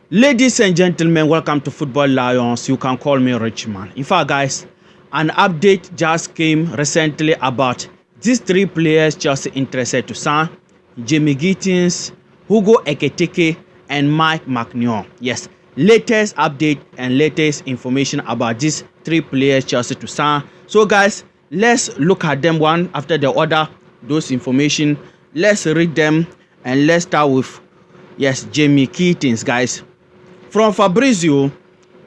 Ladies and gentlemen, welcome to Football Lions. You can call me Richman. In fact, guys, an update just came recently about these three players Chelsea interested to sign: Bynoe-Gittens, Hugo Ekitike, and Maignan. Yes, latest update and latest information about these three players Chelsea to sign. So, guys, let's look at them one after the other. Those information, let's read them, and let's start with Bynoe-Gittens, guys. From Fabrizio,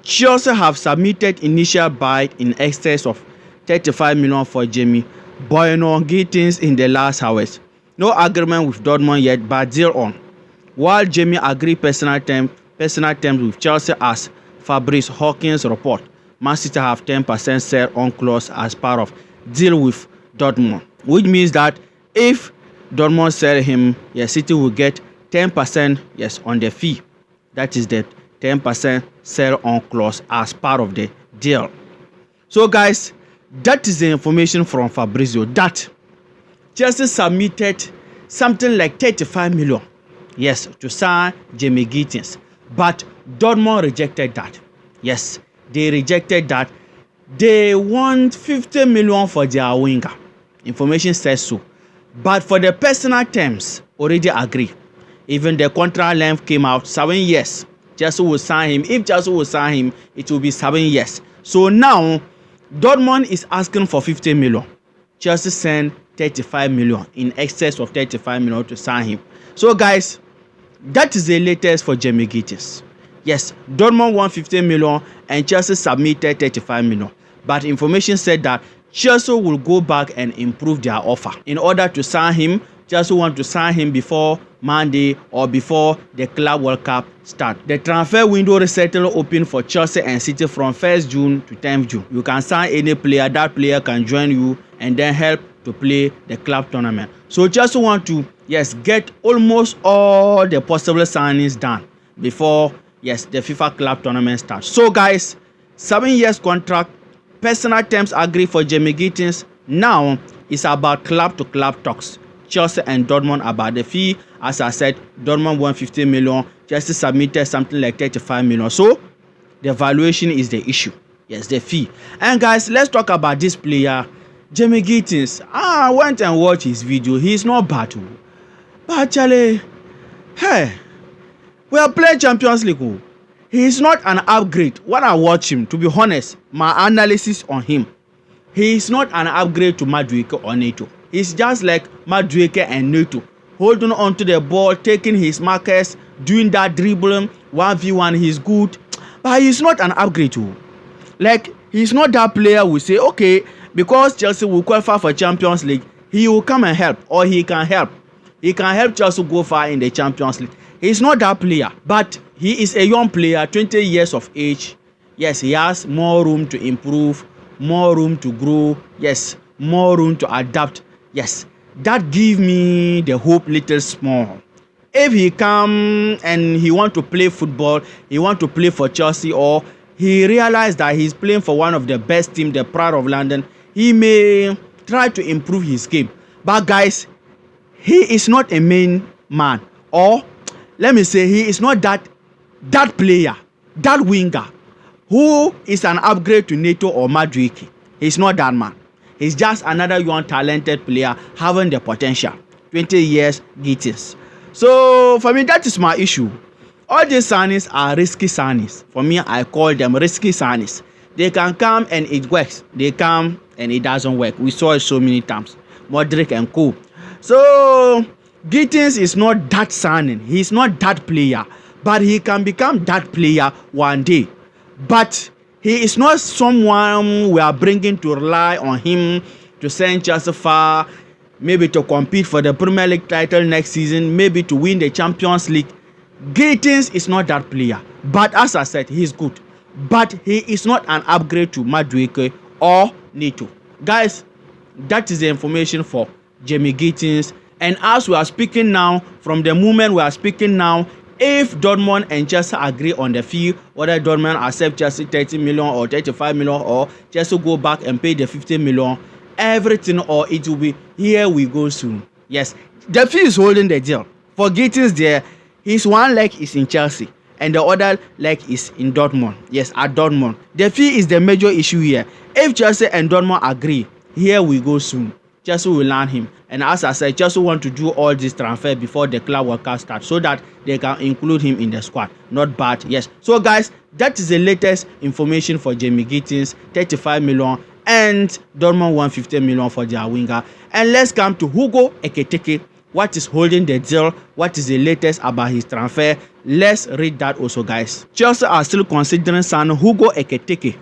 Chelsea have submitted initial bid in excess of 35 million for Bynoe-Gittens in the last hours. No agreement with Dortmund yet, but deal on. While Jamie agreed personal terms with Chelsea, as Fabrice Hawkins report, Man City have 10% sell-on clause as part of deal with Dortmund, which means that if Dortmund sell him, City will get 10% on the fee. That is the 10% sell-on clause as part of the deal. So, guys, that is the information from Fabrizio, that Chelsea submitted something like 35 million, to sign Bynoe-Gittens, but Dortmund rejected that. Yes, they rejected that. They want 50 million for their winger. Information says so. But for the personal terms, already agreed. Even the contract length came out, 7 years. Chelsea will sign him. If Chelsea will sign him, it will be 7 years. So now, Dortmund is asking for 50 million. Chelsea sent 35 million, in excess of 35 million to sign him. So, guys, that is the latest for Bynoe-Gittens. Yes, Dortmund won 50 million and Chelsea submitted 35 million. But information said that Chelsea will go back and improve their offer. In order to sign him, Chelsea want to sign him before Monday or before the Club World Cup start. The transfer window resettle open for Chelsea and City from 1st June to 10th June. You can sign any player. That player can join you and then help to play the club tournament. So Chelsea want to get almost all the possible signings done before the FIFA club tournament starts. So, guys, 7 years contract, personal terms agreed for Bynoe-Gittens. Now it's about club to club talks. Chelsea and Dortmund about the fee. As I said, Dortmund won 50 million. Chelsea submitted something like 35 million. So the valuation is the issue. Yes, the fee. And, guys, let's talk about this player, Bynoe-Gittens. I went and watched his video. He's not bad. But actually, hey, we are playing Champions League. He's not an upgrade. When I watch him, to be honest, my analysis on him, he's not an upgrade to Madueke or Neto. He's just like Madueke and Neto, holding on to the ball, taking his markers, doing that dribbling, 1v1, he's good. But he's not an upgrade too. Like, he's not that player who say, okay, because Chelsea will qualify for Champions League, he will come and help, or he can help. He can help Chelsea go far in the Champions League. He's not that player, but he is a young player, 20 years of age. Yes, he has more room to improve, more room to grow. Yes, more room to adapt. Yes, that give me the hope little small. If he come and he want to play football, he want to play for Chelsea, or he realize that he's playing for one of the best team, the Pride of London, he may try to improve his game. But, guys, he is not a main man, or let me say, he is not that player, that winger who is an upgrade to Neto or Madueke. He's not that man. He's just another young talented player having the potential. 20 years, Gittens. So for me, that is my issue. All these signings are risky signings. For me, I call them risky signings. They can come and it works. They come and it doesn't work. We saw it so many times. Modric and co. So Gittens is not that signing. He's not that player. But he can become that player one day. But he is not someone we are bringing to rely on him to send Chelsea far, maybe to compete for the Premier League title next season, maybe to win the Champions League. Gittens is not that player. But as I said, he is good. But he is not an upgrade to Madueke or Neto. Guys, that is the information for Bynoe-Gittens. And as we are speaking now, from the moment we are speaking now, if Dortmund and Chelsea agree on the fee, whether Dortmund accept Chelsea 30 million or 35 million, or Chelsea go back and pay the 50 million, everything, or it will be here we go soon. Yes, the fee is holding the deal. For Gittens there, his one leg is in Chelsea and the other leg is in Dortmund. Yes, at Dortmund. The fee is the major issue here. If Chelsea and Dortmund agree, here we go soon. Chelsea will land him. And as I said, Chelsea want to do all this transfer before the club World Cup starts so that they can include him in the squad. Not bad, yes. So guys, that is the latest information for Maignan-Gittens, 35 million, and Dortmund 150 million for their winger. And let's come to Hugo Ekitike. What is holding the deal? What is the latest about his transfer? Let's read that also, guys. Chelsea are still considering signing Hugo Ekitike,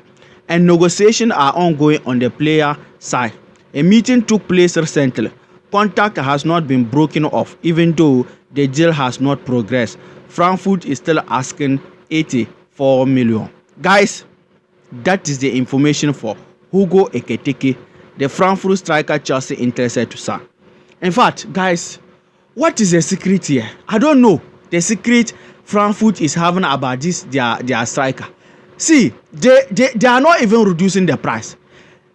and negotiations are ongoing on the player side. A meeting took place recently. Contact has not been broken off, even though the deal has not progressed. Frankfurt is still asking 84 million. Guys, that is the information for Hugo Ekitike, the Frankfurt striker Chelsea interested to sign. In fact, guys, what is the secret here? I don't know the secret Frankfurt is having about this their striker. See, they are not even reducing the price.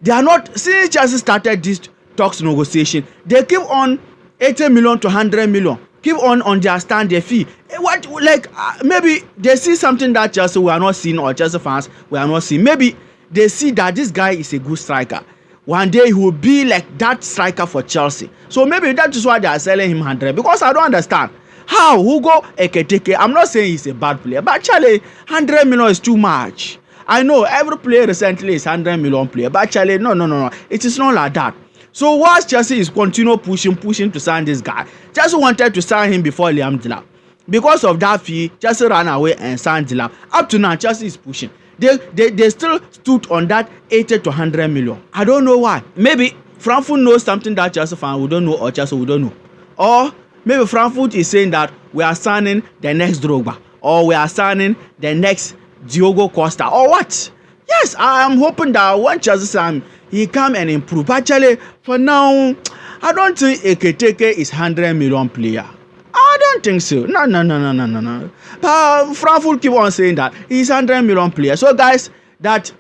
They are not, since Chelsea started this talks negotiation, they keep on 80 million to 100 million. Keep on their stand, their fee. What, like, maybe they see something that Chelsea we are not seeing, or Chelsea fans we are not seeing. Maybe they see that this guy is a good striker. One day he will be like that striker for Chelsea. So maybe that is why they are selling him 100. Because I don't understand how Hugo Ekitike, I'm not saying he's a bad player, but actually 100 million is too much. I know every player recently is 100 million player, but actually no. It is not like that. So whilst Chelsea is continue pushing to sign this guy, Chelsea wanted to sign him before Liam Delap. Because of that fee, Chelsea ran away and signed Delap. Up to now, Chelsea is pushing. They still stood on that 80 to 100 million. I don't know why. Maybe Frankfurt knows something that Chelsea fan we don't know, or Chelsea we don't know. Or maybe Frankfurt is saying that we are signing the next Drogba, or we are signing the next Diogo Costa, or what? Yes, I am hoping that when Chelsea sign, he come and improve. Actually, for now, I don't think Ekitike is 100 million player. I don't think so. No. But Frankfurt keep on saying that he's 100 million player. So guys, that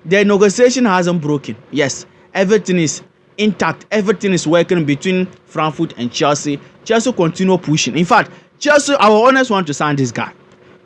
the negotiation hasn't broken. Yes, everything is intact. Everything is working between Frankfurt and Chelsea. Chelsea continue pushing. In fact, Chelsea, our owners want to sign this guy.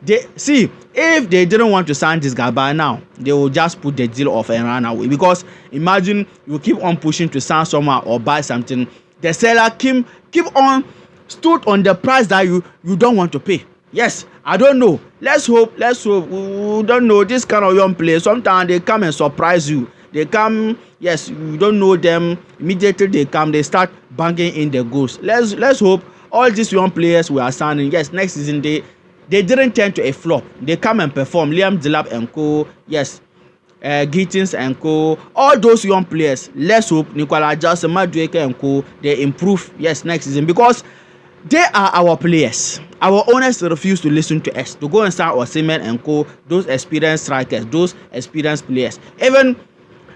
They see, if they didn't want to sign this guy by now, they will just put the deal off and run away. Because imagine you keep on pushing to sign someone or buy something, the seller keep on stood on the price that you don't want to pay. Yes, I don't know. Let's hope. We don't know this kind of young players. Sometimes they come and surprise you. They come, yes, you don't know them. Immediately they come, they start banging in the goals. Let's hope all these young players we are signing, yes, next season they didn't turn to a flop. They come and perform. Liam Delap and co. Yes. Gittens and co. All those young players. Let's hope Nicola Jackson, Madueke and co. They improve. Yes, next season. Because they are our players. Our owners refuse to listen to us. To go and start Osimhen and co. Those experienced strikers. Those experienced players. Even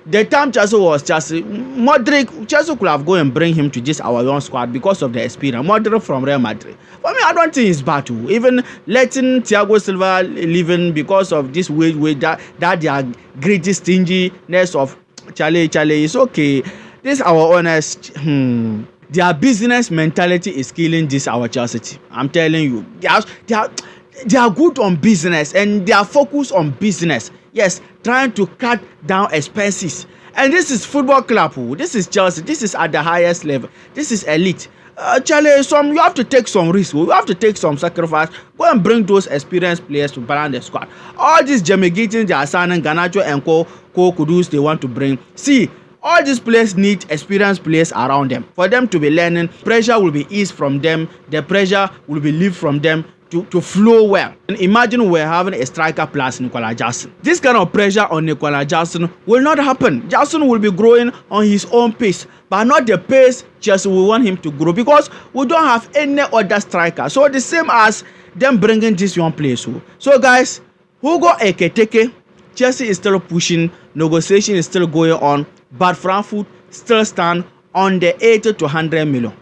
the time Chelsea was Chelsea, Modric, Chelsea could have gone and bring him to this our young squad because of the experience. Modric from Real Madrid. For me, I don't think it's bad too. Even letting Thiago Silva leaving because of this way that their greedy stinginess of Charlie is okay. This our honest. Their business mentality is killing this our Chelsea team. I'm telling you, they are good on business and they are focused on business. Yes, trying to cut down expenses. And this is football club. This is Chelsea. This is at the highest level. This is elite. Charlie, you have to take some risk. You have to take some sacrifice. Go and bring those experienced players to balance the squad. All these Maignan-Gittens, they are signing, Garnacho and Kudus, they want to bring. See, all these players need experienced players around them. For them to be learning, pressure will be eased from them. The pressure will be lifted from them to flow well. And imagine we're having a striker plus Nicola Jackson. This kind of pressure on Nicola Jackson will not happen. Jackson will be growing on his own pace, but not the pace Chelsea will want him to grow, because we don't have any other striker. So the same as them bringing this young players. So guys, Hugo Ekitike, Chelsea is still pushing, negotiation is still going on, but Frankfurt still stand on the 80 to 100 million.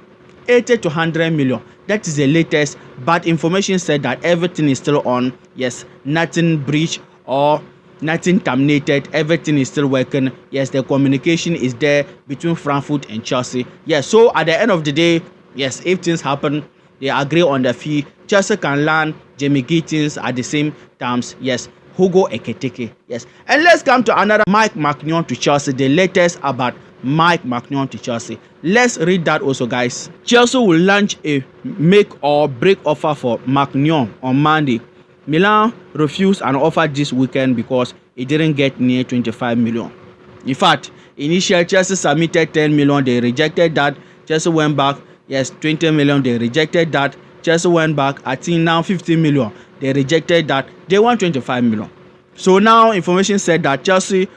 80 to 100 million. That is the latest, but information said that everything is still on. Yes, nothing breached or nothing terminated. Everything is still working. Yes, the communication is there between Frankfurt and Chelsea. Yes, so at the end of the day, yes, if things happen, they agree on the fee, Chelsea can land Maignan at the same terms. Yes, Hugo Ekitike. Yes, and let's come to another Maignan to Chelsea. The latest about Maignan to Chelsea. Let's read that also, guys. Chelsea will launch a make or break offer for Maignan on Monday. Milan refused an offer this weekend because it didn't get near 25 million. In fact, initially Chelsea submitted 10 million, they rejected that. Chelsea went back, yes, 20 million, they rejected that. Chelsea went back, I think now 15 million, they rejected that. They want 25 million. So now information said that Chelsea,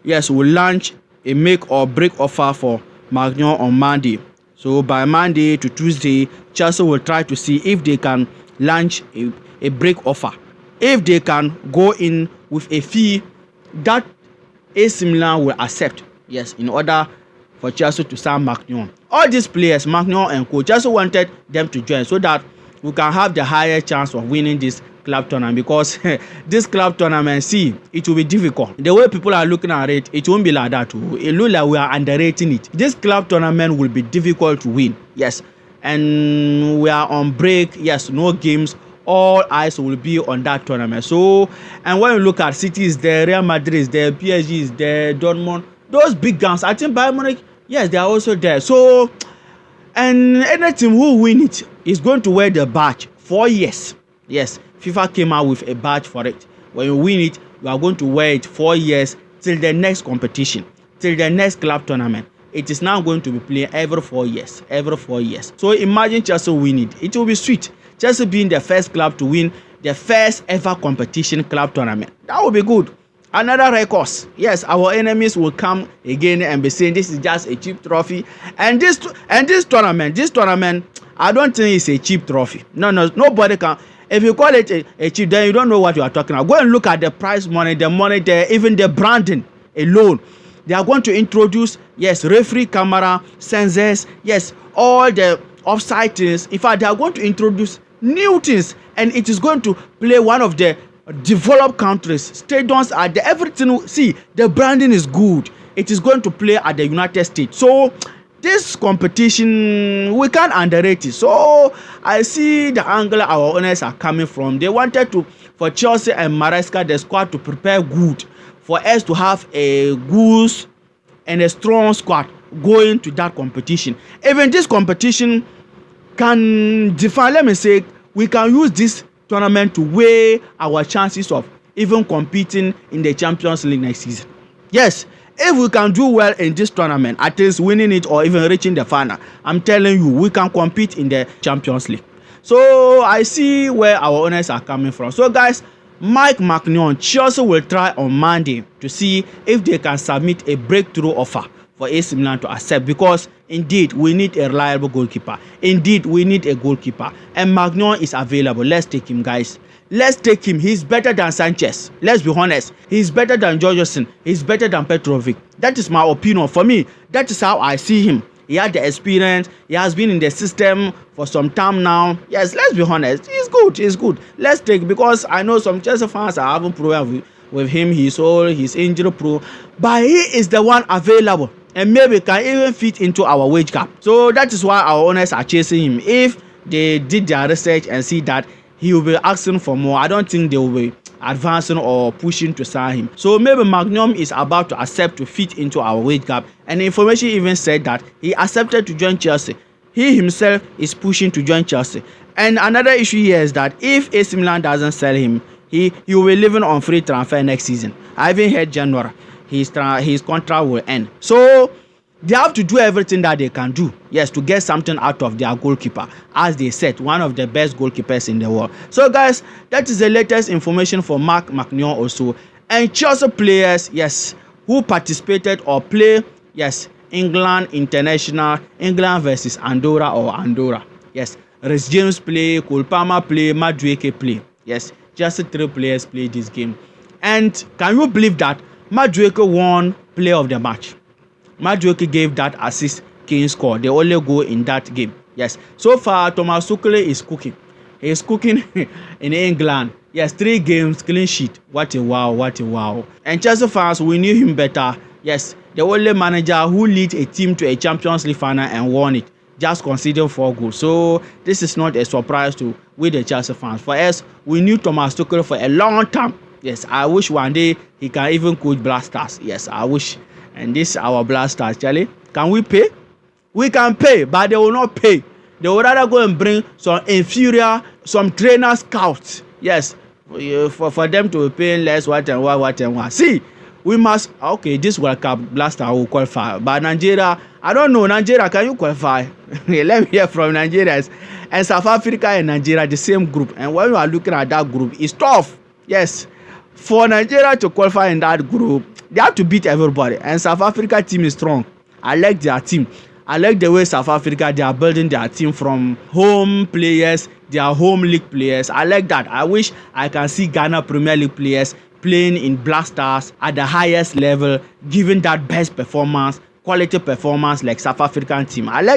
yes, will launch a make or break offer for Maignan on Monday. So by Monday to Tuesday, Chelsea will try to see if they can launch a break offer. If they can go in with a fee that AC Milan will accept, yes, in order for Chelsea to sign Maignan. All these players, Maignan and co, Chelsea wanted them to join so that we can have the higher chance of winning this club tournament, because this club tournament, see, it will be difficult. The way people are looking at it, it won't be like that too. It looks like we are underrating it. This club tournament will be difficult to win, yes, and we are on break, yes, no games. All eyes will be on that tournament. So, and when you look at City is there, Real Madrid is there, PSG is there, Dortmund, those big guns, I think Bayern Munich, yes, they are also there. So, and any team who win it is going to wear the badge 4 years. Yes, FIFA came out with a badge for it. When you win it, you are going to wear it 4 years till the next competition, till the next club tournament. It is now going to be playing every 4 years, every 4 years. So imagine Chelsea win it. It will be sweet. Chelsea being the first club to win the first ever competition club tournament. That will be good. Another record. Yes, our enemies will come again and be saying this is just a cheap trophy. And this tournament, I don't think it's a cheap trophy. No, nobody can. If you call it a cheap, then you don't know what you are talking about. Go and look at the prize money, the money there, even the branding alone. They are going to introduce, yes, referee camera, sensors, yes, all the offside things. In fact, they are going to introduce new things, and it is going to play one of the developed countries. Stadiums are the everything. See, the branding is good. It is going to play at the United States. So this competition, we can't underrate it. So I see the angle our owners are coming from. They wanted to, for Chelsea and Maresca, the squad to prepare good for us to have a good and a strong squad going to that competition. Even this competition can define, let me say, we can use this tournament to weigh our chances of even competing in the Champions League next season. Yes, if we can do well in this tournament, at least winning it or even reaching the final, I'm telling you, we can compete in the Champions League. So I see where our owners are coming from. So guys, Maignan, Chelsea will try on Monday to see if they can submit a breakthrough offer for AC Milan to accept, because indeed we need a reliable goalkeeper. Indeed we need a goalkeeper, and Maignan is available. Let's take him, guys. Let's take him. He's better than Sanchez. Let's be honest. He's better than Jorgensen. He's better than Petrovic. That is my opinion. For me, that is how I see him. He had the experience. He has been in the system for some time now. Yes, let's be honest. He's good. He's good. Let's take, because I know some Chelsea fans are having problems with him. He's old. He's injury prone. But he is the one available, and maybe can even fit into our wage cap. So that is why our owners are chasing him. If they did their research and see that he will be asking for more, I don't think they will be advancing or pushing to sign him. So maybe Maignan is about to accept to fit into our wage cap, and the information even said that he accepted to join Chelsea. He himself is pushing to join Chelsea. And another issue here is that if AC Milan doesn't sell him, he will be living on free transfer next season. I even heard January his contract will end. So they have to do everything that they can do, yes, to get something out of their goalkeeper, as they said, one of the best goalkeepers in the world. So guys, that is the latest information for Maignan also. And Chelsea players, yes, who participated or play, yes, England International, England versus Andorra. Yes, Reece James play, Cole Palmer play, Madueke play. Yes, just 3 players play this game. And can you believe that Madueke won player of the match? Madueke gave that assist Kane scored. They only go in that game. Yes, so far Thomas Tuchel is cooking. He is cooking in England. Yes, 3 games, clean sheet. What a wow, what a wow. And Chelsea fans, we knew him better. Yes, the only manager who lead a team to a Champions League final and won it. just conceding 4 goals. So this is not a surprise to we the Chelsea fans. For us, we knew Thomas Tuchel for a long time. Yes, I wish one day he can even coach Black Stars. Yes, I wish. And this our Black Stars, Charlie. Can we pay? We can pay, but they will not pay. They would rather go and bring some inferior, some trainer scouts. Yes, for them to be paying less, what and what. See, we must, okay, this World Cup Blaster will qualify. But Nigeria, I don't know, Nigeria, can you qualify? Let me hear from Nigerians. And South Africa and Nigeria, the same group. And when you are looking at that group, it's tough. Yes, for Nigeria to qualify in that group, they have to beat everybody. And South Africa team is strong. I like their team. I like the way South Africa, they are building their team from home players, their home league players. I like that. I wish I can see Ghana Premier League players playing in Black Stars at the highest level, giving that best performance, quality performance like South African team. I like